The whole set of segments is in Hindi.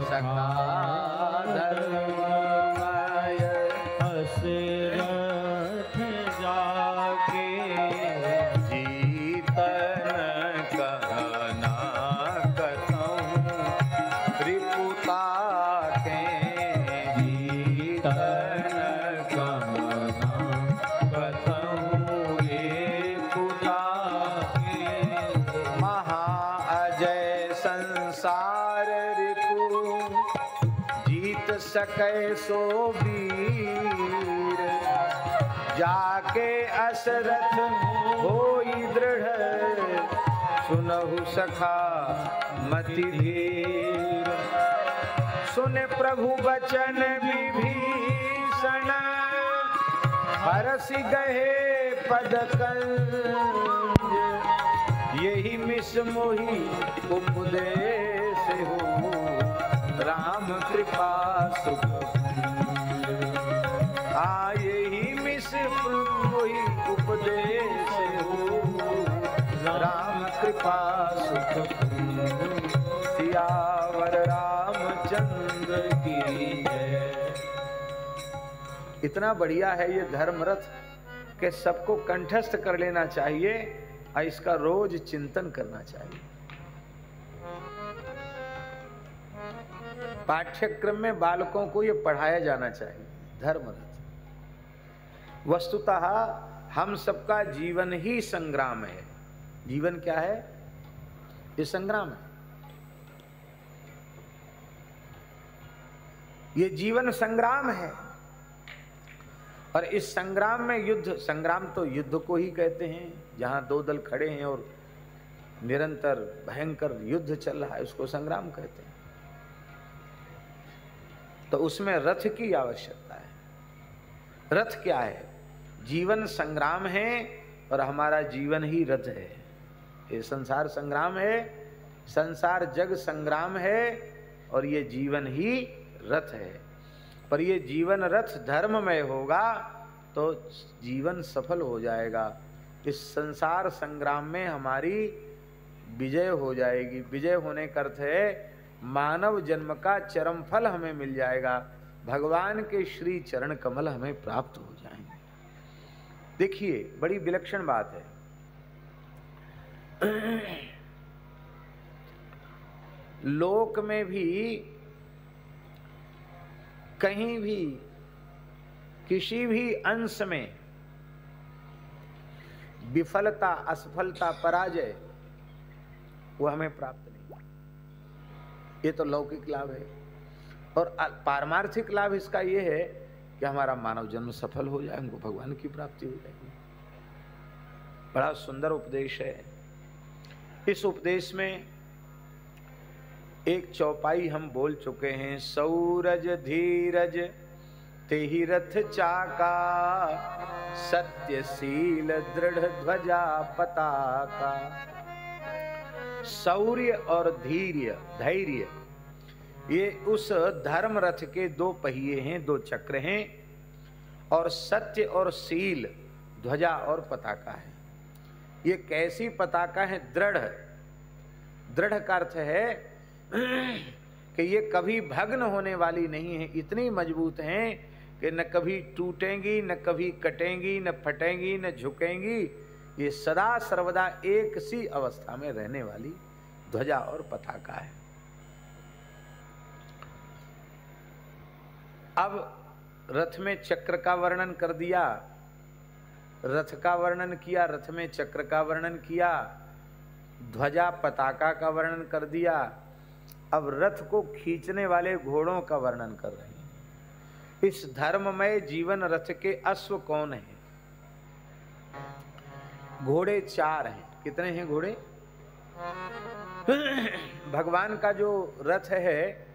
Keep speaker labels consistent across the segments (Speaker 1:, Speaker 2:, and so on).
Speaker 1: सखा धर्ममय
Speaker 2: दशरथ जाके
Speaker 1: जीतन कहना कथऊँ त्रिपुता के जीतन कहना कथऊँ त्रिपुता के महाअजय संसार रिपु जीत सकै सो वीर जाके असरथ होई दृढ़ सुनहु सखा मति धीर सुने प्रभु बचन विभीषण हरसि गहे पद कंज यही मिस मोहि उपदेश हो राम कृपा सुख यही मिस मोहि उपदेश हो राम कृपा सुख सियावर रामचंद्र की जय। इतना बढ़िया है ये धर्म रथ के सबको कंठस्थ कर लेना चाहिए और इसका रोज चिंतन करना चाहिए। पाठ्यक्रम में बालकों को ये पढ़ाया जाना चाहिए धर्म रथ। वस्तुतः हम सबका जीवन ही संग्राम है। जीवन क्या है? ये संग्राम है। ये जीवन संग्राम है और इस संग्राम में युद्ध, संग्राम तो युद्ध को ही कहते हैं, जहां दो दल खड़े हैं और निरंतर भयंकर युद्ध चल रहा है, उसको संग्राम कहते हैं। तो उसमें रथ की आवश्यकता है। रथ क्या है? जीवन संग्राम है और हमारा जीवन ही रथ है। ये संसार संग्राम है, संसार जग संग्राम है और ये जीवन ही रथ है। पर ये जीवन रथ धर्ममय होगा तो जीवन सफल हो जाएगा। इस संसार संग्राम में हमारी विजय हो जाएगी। विजय होने का अर्थ है मानव जन्म का चरम फल हमें मिल जाएगा। भगवान के श्री चरण कमल हमें प्राप्त हो जाएंगे। देखिए बड़ी विलक्षण बात है। लोक में भी कहीं भी किसी भी अंश में विफलता, असफलता, पराजय वो हमें प्राप्त नहीं। ये तो लौकिक लाभ है। और पारमार्थिक लाभ इसका ये है कि हमारा मानव जन्म सफल हो जाए, हमको भगवान की प्राप्ति हो जाएगी। बड़ा सुंदर उपदेश है। इस उपदेश में एक चौपाई हम बोल चुके हैं। सौरज धीरज तेहि रथ चाका, सत्यशील दृढ़ ध्वजा पताका। शौर्य और धैर्य ये उस धर्म रथ के दो पहिए हैं, दो चक्र हैं। और सत्य और शील ध्वजा और पताका है। ये कैसी पताका है? दृढ़। दृढ़ का अर्थ है कि ये कभी भग्न होने वाली नहीं है। इतनी मजबूत हैं कि न कभी टूटेंगी, न कभी कटेंगी, न फटेंगी, न झुकेंगी। ये सदा सर्वदा एक सी अवस्था में रहने वाली ध्वजा और पताका है। अब रथ में चक्र का वर्णन कर दिया, रथ का वर्णन किया, रथ में चक्र का वर्णन किया, ध्वजा पताका का वर्णन कर दिया। अब रथ को खींचने वाले घोड़ों का वर्णन कर रहे हैं। इस धर्ममय जीवन रथ के अश्व कौन है? घोड़े चार हैं। कितने हैं घोड़े? भगवान का जो रथ है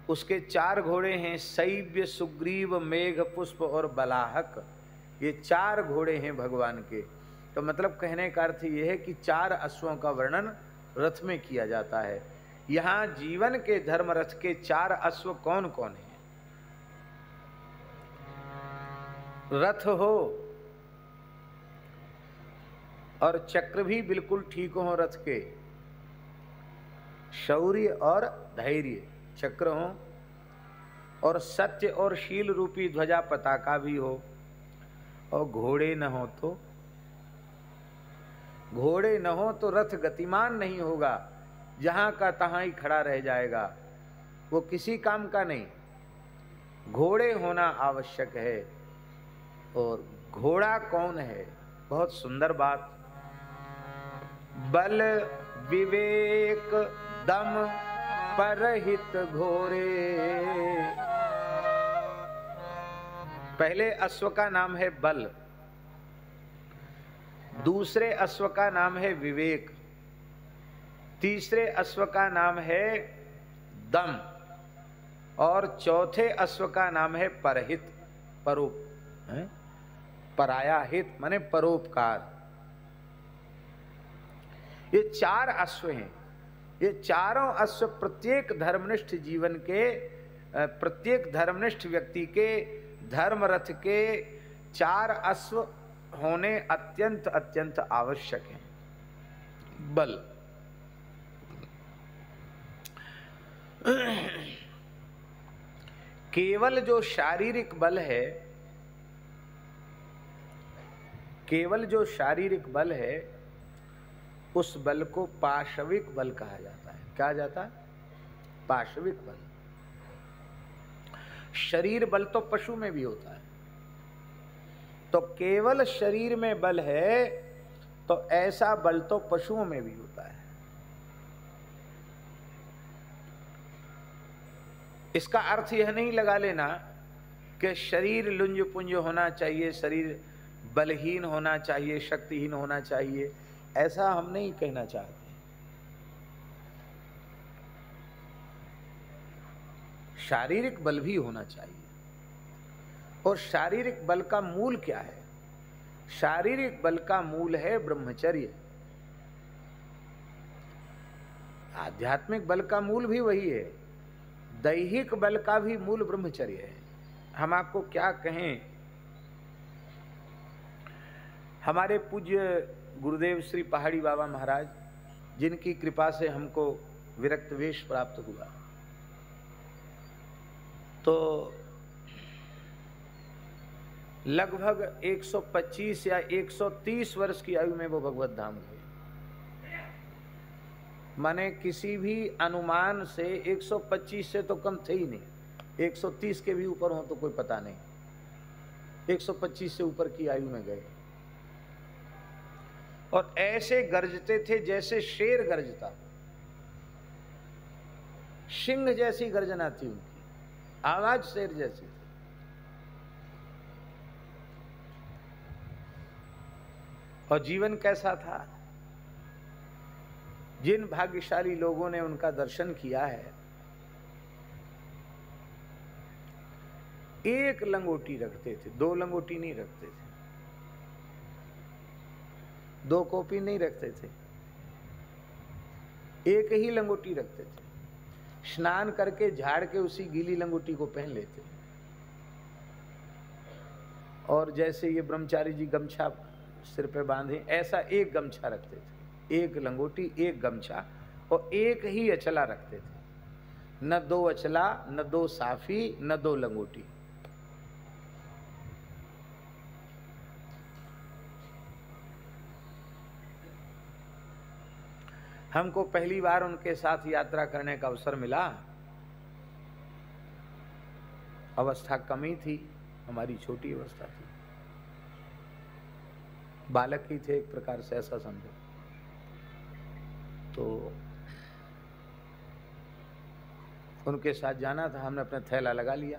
Speaker 1: उसके चार घोड़े हैं। शैव्य, सुग्रीव, मेघ पुष्प और बलाहक। ये चार घोड़े हैं भगवान के। तो मतलब कहने का अर्थ यह है कि चार अश्वों का वर्णन रथ में किया जाता है। यहाँ जीवन के धर्म रथ के चार अश्व कौन कौन हैं? रथ हो और चक्र भी बिल्कुल ठीक हो रथ के, शौर्य और धैर्य, चक्र हो और सत्य और शील रूपी ध्वजा पताका भी हो, और घोड़े न हो तो रथ गतिमान नहीं होगा, जहां का तहां ही खड़ा रह जाएगा, वो किसी काम का नहीं। घोड़े होना आवश्यक है। और घोड़ा कौन है? बहुत सुंदर बात। बल विवेक दम परहित घोरे। पहले अश्व का नाम है बल, दूसरे अश्व का नाम है विवेक, तीसरे अश्व का नाम है दम, और चौथे अश्व का नाम है परहित, पराया हित माने परोपकार। ये 4 अश्व हैं। ये चारों अश्व प्रत्येक धर्मनिष्ठ जीवन के, प्रत्येक धर्मनिष्ठ व्यक्ति के धर्म रथ के 4 अश्व होने अत्यंत अत्यंत आवश्यक हैं। बल, केवल जो शारीरिक बल है, केवल जो शारीरिक बल है, उस बल को पाशविक बल कहा जाता है। क्या जाता है? पाशविक बल। शरीर बल तो पशु में भी होता है। तो केवल शरीर में बल है तो ऐसा बल तो पशुओं में भी होता है। इसका अर्थ यह नहीं लगा लेना कि शरीर लुंज पुंज होना चाहिए, शरीर बलहीन होना चाहिए, शक्तिहीन होना चाहिए, ऐसा हम नहीं कहना चाहते। शारीरिक बल भी होना चाहिए। और शारीरिक बल का मूल क्या है? शारीरिक बल का मूल है ब्रह्मचर्य। आध्यात्मिक बल का मूल भी वही है। दैहिक बल का भी मूल ब्रह्मचर्य है। हम आपको क्या कहें, हमारे पूज्य गुरुदेव श्री पहाड़ी बाबा महाराज, जिनकी कृपा से हमको विरक्त वेश प्राप्त हुआ, तो लगभग 125 या 130 वर्ष की आयु में वो भगवत धाम गए। माने किसी भी अनुमान से 125 से तो कम थे ही नहीं, 130 के भी ऊपर हो तो कोई पता नहीं, 125 से ऊपर की आयु में गए। और ऐसे गरजते थे जैसे शेर गरजता, सिंह जैसी गर्जना थी उनकी, आवाज शेर जैसी थी। और जीवन कैसा था? जिन भाग्यशाली लोगों ने उनका दर्शन किया है, एक लंगोटी रखते थे, 2 लंगोटी नहीं रखते थे, 2 कॉपी नहीं रखते थे, एक ही लंगोटी रखते थे। स्नान करके झाड़ के उसी गीली लंगोटी को पहन लेते। और जैसे ये ब्रह्मचारी जी गमछा सिर पे बांधे, ऐसा एक गमछा रखते थे, एक लंगोटी, एक गमछा, और एक ही अचला रखते थे। न 2 अचला, न 2 साफी, न 2 लंगोटी। हमको पहली बार उनके साथ यात्रा करने का अवसर मिला। अवस्था कम ही थी, हमारी छोटी अवस्था थी, बालक ही थे एक प्रकार से, ऐसा समझो। तो उनके साथ जाना था, हमने अपना थैला लगा लिया।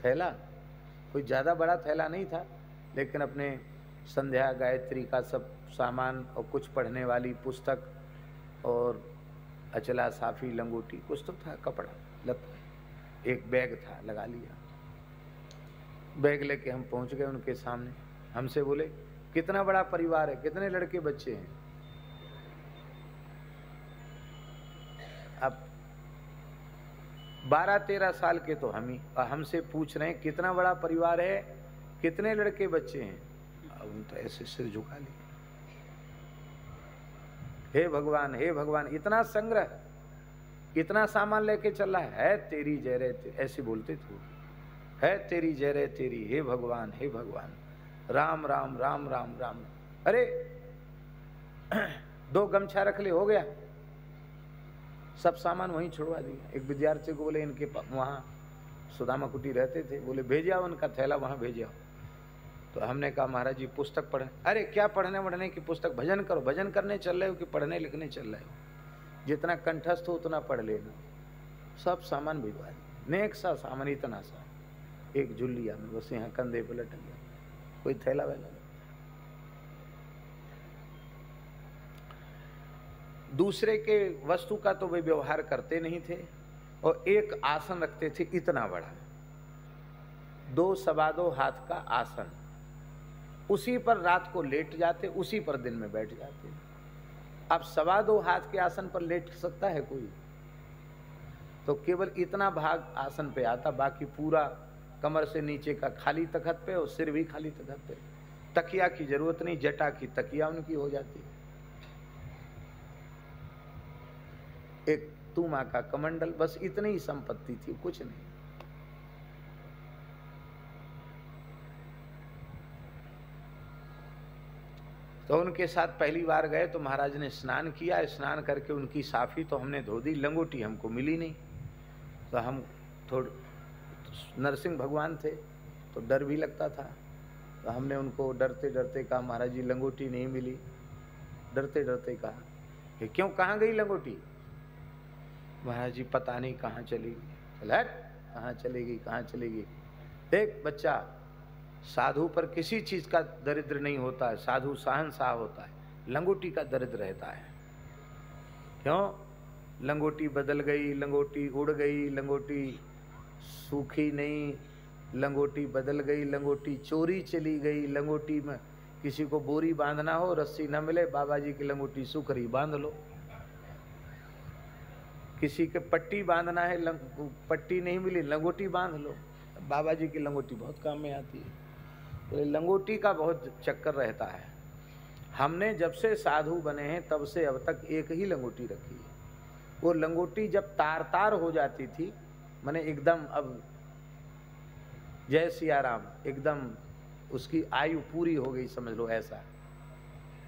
Speaker 1: थैला कोई ज़्यादा बड़ा थैला नहीं था, लेकिन अपने संध्या गायत्री का सब सामान और कुछ पढ़ने वाली पुस्तक और अचला, साफी, लंगोटी, कुछ तो था, कपड़ा लत्ता, एक बैग था, लगा लिया। बैग लेके हम पहुंच गए उनके सामने। हमसे बोले, कितना बड़ा परिवार है, कितने लड़के बच्चे हैं? अब 12-13 साल के तो हम ही, और हमसे पूछ रहे हैं कितना बड़ा परिवार है, कितने लड़के बच्चे हैं? अब उन तो ऐसे सिर झुका लिए, हे भगवान, हे भगवान, इतना संग्रह। इतना सामान लेके चल रहा है तेरी जय रे ऐसे बोलते थे, है तेरी जय रे तेरी, हे भगवान हे भगवान, राम राम राम राम राम। अरे 2 गमछा रख ले, हो गया। सब सामान वहीं छुड़वा दिया। एक विद्यार्थी को बोले इनके वहाँ सुदामा कुटी रहते थे, बोले भेज आओ उनका थैला वहाँ भेज आओ। तो हमने कहा महाराज जी पुस्तक पढ़े। अरे क्या पढ़ने वढ़ने की पुस्तक, भजन करो। भजन करने चल रहे हो कि पढ़ने लिखने चल रहे हो? जितना कंठस्थ हो उतना पढ़ लेना। सब सामान भिजवा दिया, नेक सा सामान, इतना सा, एक झुल्लिया में बस यहाँ कंधे पे लटक गया, कोई थैला वैला। दूसरे के वस्तु का तो वे व्यवहार करते नहीं थे, और एक आसन रखते थे इतना बड़ा, 2 सवा 2 हाथ का आसन, उसी पर रात को लेट जाते, उसी पर दिन में बैठ जाते। अब सवा 2 हाथ के आसन पर लेट सकता है कोई? तो केवल इतना भाग आसन पे आता, बाकी पूरा कमर से नीचे का खाली तखत पे और सिर भी खाली तखत पे। तकिया की जरूरत नहीं, जटा की तकिया उनकी हो जाती है। एक तुमा का कमंडल, बस इतनी ही संपत्ति थी, कुछ नहीं। तो उनके साथ पहली बार गए तो महाराज ने स्नान किया। स्नान करके उनकी साफी तो हमने धो दी, लंगोटी हमको मिली नहीं। तो हम थोड़े नरसिंह भगवान थे तो डर भी लगता था, तो हमने उनको डरते डरते कहा महाराज जी लंगोटी नहीं मिली। डरते डरते कहा कि क्यों, कहाँ गई लंगोटी? महाराज जी पता नहीं कहाँ चली गई। कहाँ चलेगी, कहाँ चलेगी? देख बच्चा, साधु पर किसी चीज का दरिद्र नहीं होता है, साधु शहंशाह होता है, लंगोटी का दरिद्र रहता है। क्यों? लंगोटी बदल गई, लंगोटी उड़ गई, लंगोटी सूखी नहीं, लंगोटी बदल गई, लंगोटी चोरी चली गई, लंगोटी में किसी को बोरी बांधना हो, रस्सी न मिले, बाबा जी की लंगोटी सूख रही, बांध लो। किसी के पट्टी बांधना है, पट्टी नहीं मिली, लंगोटी बांध लो। बाबा जी की लंगोटी बहुत काम में आती है। तो लंगोटी का बहुत चक्कर रहता है। हमने जब से साधु बने हैं तब से अब तक एक ही लंगोटी रखी है। वो लंगोटी जब तार तार हो जाती थी, माने एकदम अब जय सिया राम, एकदम उसकी आयु पूरी हो गई समझ लो ऐसा,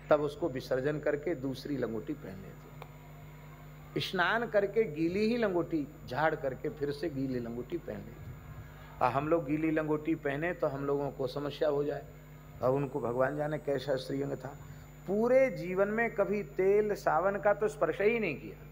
Speaker 1: तब उसको विसर्जन करके दूसरी लंगोटी पहन लेते। स्नान करके गीली ही लंगोटी झाड़ करके फिर से गीली लंगोटी पहन लेते। और हम लोग गीली लंगोटी पहने तो हम लोगों को समस्या हो जाए, और उनको भगवान जाने कैसा श्रीअंग था। पूरे जीवन में कभी तेल सावन का तो स्पर्श ही नहीं किया।